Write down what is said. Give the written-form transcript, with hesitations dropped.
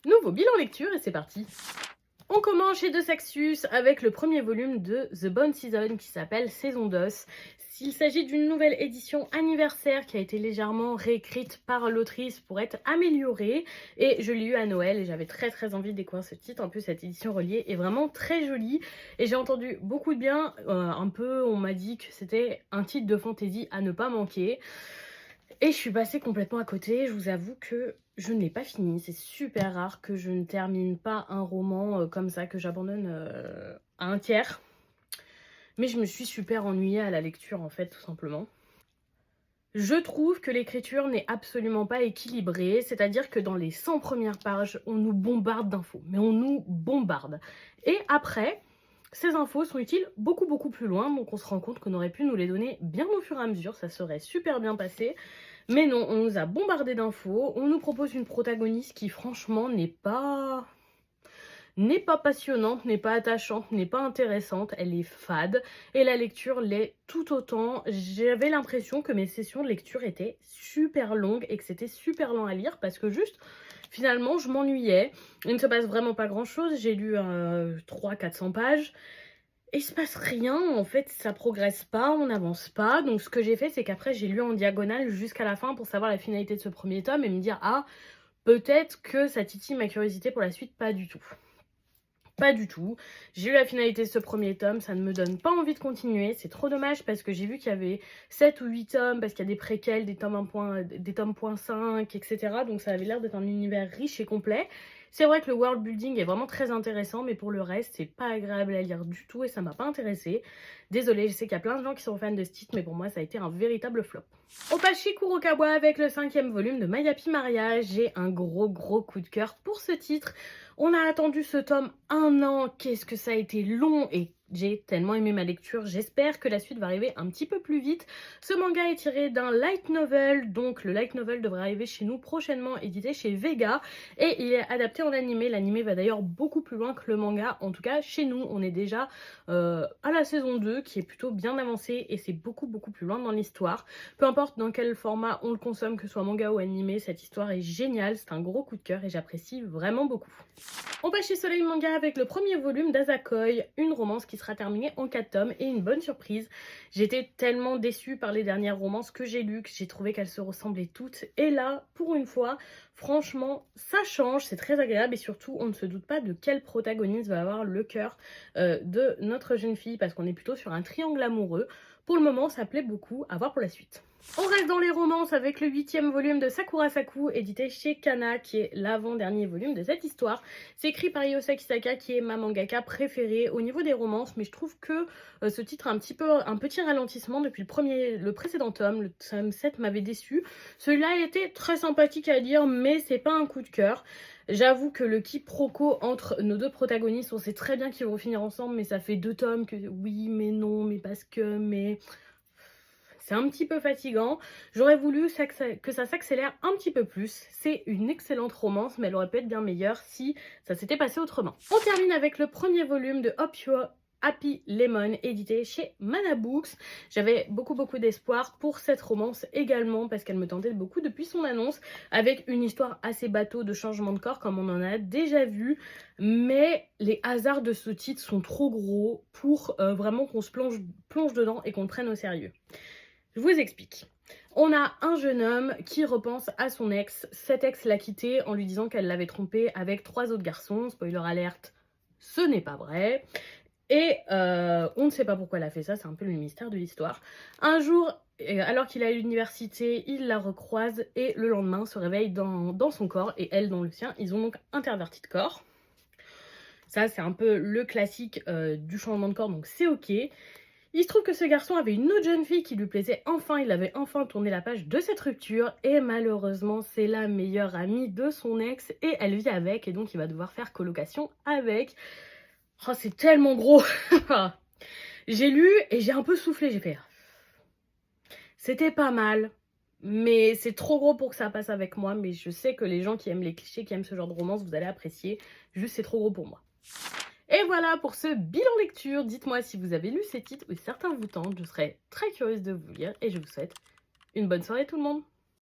Nouveau bilan lecture et c'est parti. On commence chez De Saxus avec le premier volume de The Bone Season qui s'appelle Saison d'os. Il s'agit d'une nouvelle édition anniversaire qui a été légèrement réécrite par l'autrice pour être améliorée. Et je l'ai eu à Noël et j'avais très envie de découvrir ce titre. En plus, cette édition reliée est vraiment très jolie. Et j'ai entendu beaucoup de bien. On m'a dit que c'était un titre de fantasy à ne pas manquer. Et je suis passée complètement à côté, je vous avoue que je ne l'ai pas fini. C'est super rare que je ne termine pas un roman comme ça, que j'abandonne à un tiers. Mais je me suis super ennuyée à la lecture en fait, tout simplement. Je trouve que l'écriture n'est absolument pas équilibrée, c'est-à-dire que dans les 100 premières pages, on nous bombarde d'infos, mais on nous bombarde. Et après, ces infos sont utiles beaucoup plus loin, donc on se rend compte qu'on aurait pu nous les donner bien au fur et à mesure, ça serait super bien passé. Mais non, on nous a bombardé d'infos, on nous propose une protagoniste qui franchement n'est pas passionnante, n'est pas attachante, n'est pas intéressante, elle est fade et la lecture l'est tout autant. J'avais l'impression que mes sessions de lecture étaient super longues et que c'était super lent à lire parce que juste finalement je m'ennuyais. Il ne se passe vraiment pas grand chose, j'ai lu 300-400 pages. Et il se passe rien, en fait, ça progresse pas, on n'avance pas. Donc ce que j'ai fait, c'est qu'après j'ai lu en diagonale jusqu'à la fin pour savoir la finalité de ce premier tome et me dire, ah, peut-être que ça titille ma curiosité pour la suite, pas du tout. Pas du tout. J'ai eu la finalité de ce premier tome, ça ne me donne pas envie de continuer. C'est trop dommage parce que j'ai vu qu'il y avait 7 ou 8 tomes, parce qu'il y a des préquels, des tomes 1.5, etc. Donc ça avait l'air d'être un univers riche et complet. C'est vrai que le world building est vraiment très intéressant, mais pour le reste, c'est pas agréable à lire du tout et ça m'a pas intéressée. Désolée, je sais qu'il y a plein de gens qui sont fans de ce titre, mais pour moi, ça a été un véritable flop. On passe chez Kurokawa avec le 5e volume de Mayapi Maria. J'ai un gros coup de cœur pour ce titre. On a attendu ce tome 1 an, qu'est-ce que ça a été long et j'ai tellement aimé ma lecture, j'espère que la suite va arriver un petit peu plus vite. Ce manga est tiré d'un light novel, donc le light novel devrait arriver chez nous prochainement, édité chez Vega, et il est adapté en animé. L'animé va d'ailleurs beaucoup plus loin que le manga, en tout cas chez nous, on est déjà à la saison 2 qui est plutôt bien avancée et c'est beaucoup plus loin dans l'histoire. Peu importe dans quel format on le consomme, que ce soit manga ou animé, cette histoire est géniale, c'est un gros coup de cœur et j'apprécie vraiment beaucoup. On passe chez Soleil Manga avec le premier volume d'Azakoi, une romance qui sera terminée en 4 tomes et une bonne surprise. J'étais tellement déçue par les dernières romances que j'ai lues, que j'ai trouvé qu'elles se ressemblaient toutes. Et là, pour une fois, franchement, ça change, c'est très agréable et surtout, on ne se doute pas de quel protagoniste va avoir le cœur de notre jeune fille parce qu'on est plutôt sur un triangle amoureux. Pour le moment, ça plaît beaucoup, à voir pour la suite. On reste dans les romances avec le 8e volume de Sakura Saku, édité chez Kana, qui est l'avant-dernier volume de cette histoire. C'est écrit par Yosaki Saka, qui est ma mangaka préférée au niveau des romances, mais je trouve que ce titre a un petit ralentissement depuis le précédent tome. Le tome 7 m'avait déçu. Celui-là était très sympathique à lire, mais c'est pas un coup de cœur. J'avoue que le quiproquo entre nos deux protagonistes, on sait très bien qu'ils vont finir ensemble, mais ça fait 2 tomes que oui, mais non, mais parce que, mais... C'est un petit peu fatigant. J'aurais voulu que ça s'accélère un petit peu plus. C'est une excellente romance, mais elle aurait pu être bien meilleure si ça s'était passé autrement. On termine avec le premier volume de Hope You're Happy Lemon, édité chez Mana Books. J'avais beaucoup d'espoir pour cette romance également, parce qu'elle me tentait beaucoup depuis son annonce, avec une histoire assez bateau de changement de corps, comme on en a déjà vu. Mais les hasards de ce titre sont trop gros pour vraiment qu'on se plonge dedans et qu'on le prenne au sérieux. Je vous explique. On a un jeune homme qui repense à son ex. Cet ex l'a quitté en lui disant qu'elle l'avait trompé avec 3 autres garçons. Spoiler alerte, ce n'est pas vrai. Et on ne sait pas pourquoi elle a fait ça, c'est un peu le mystère de l'histoire. Un jour, alors qu'il est à l'université, il la recroise et le lendemain se réveille dans son corps et elle dans le sien. Ils ont donc interverti de corps. Ça, c'est un peu le classique du changement de corps, donc c'est ok. Il se trouve que ce garçon avait une autre jeune fille qui lui plaisait enfin, il avait enfin tourné la page de cette rupture et malheureusement c'est la meilleure amie de son ex et elle vit avec et donc il va devoir faire colocation avec. Oh c'est tellement gros. J'ai lu et j'ai un peu soufflé, j'ai fait... C'était pas mal, mais c'est trop gros pour que ça passe avec moi, mais je sais que les gens qui aiment les clichés, qui aiment ce genre de romance, vous allez apprécier, juste c'est trop gros pour moi. Et voilà pour ce bilan lecture. Dites-moi si vous avez lu ces titres ou si certains vous tentent. Je serais très curieuse de vous lire et je vous souhaite une bonne soirée tout le monde.